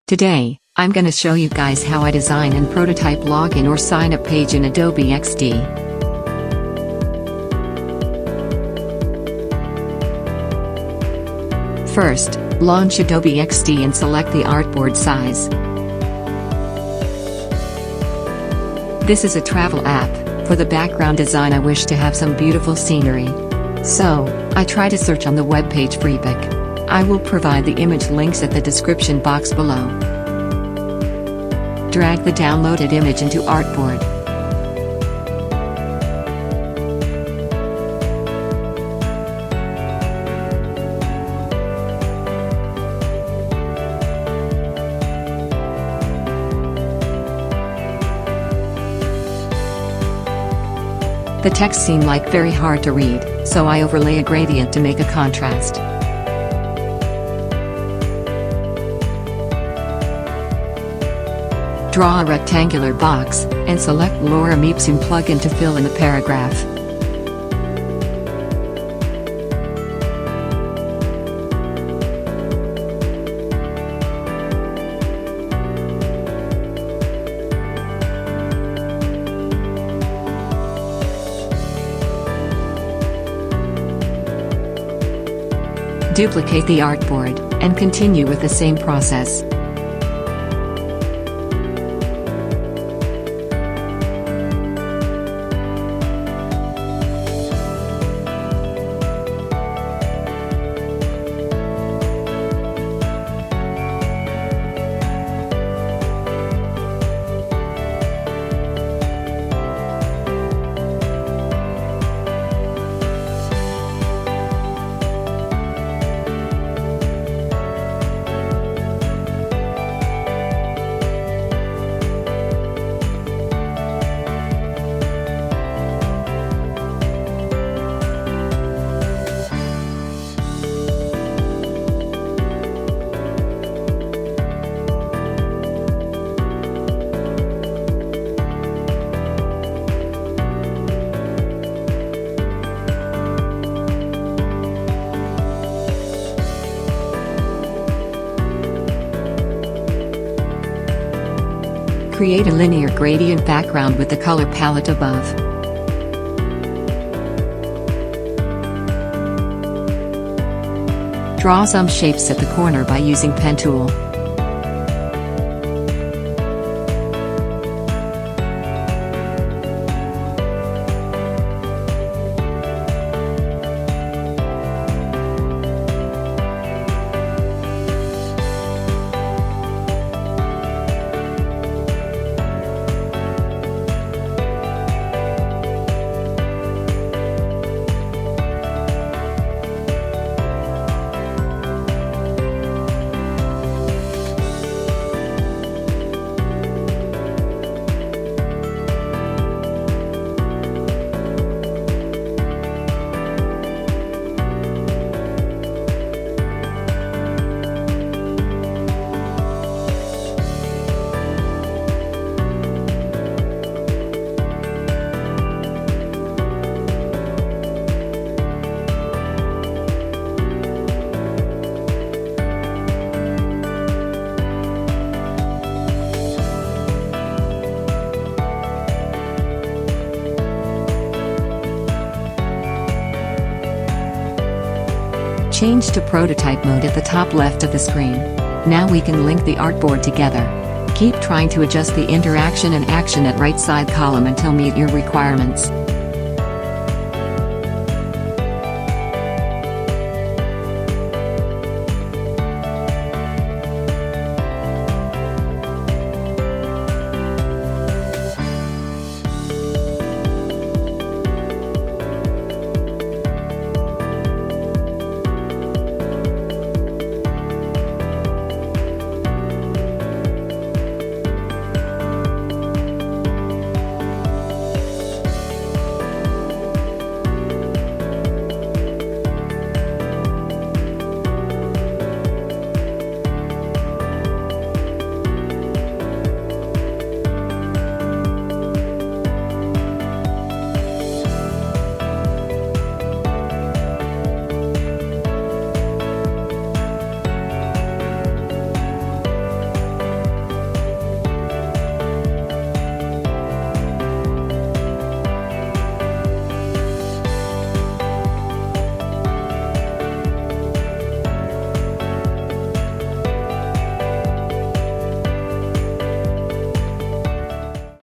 Today, I'm gonna show you guys how I design and prototype login or sign up page in Adobe XD. First, launch Adobe XD and select the artboard size. This is a travel app. For the background design I wish to have some beautiful scenery. So, I try to search on the web page for epic. I will provide the image links at the description box below. Drag the downloaded image into artboard. The text seemed like very hard to read, so I overlay a gradient to make a contrast. Draw a rectangular box, and select Lorem Ipsum plugin to fill in the paragraph. Duplicate the artboard, and continue with the same process. Create a linear gradient background with the color palette above. Draw some shapes at the corner by using pen tool. Change to prototype mode at the top left of the screen. Now we can link the artboard together. Keep trying to adjust the interaction and action at right side column until meet your requirements.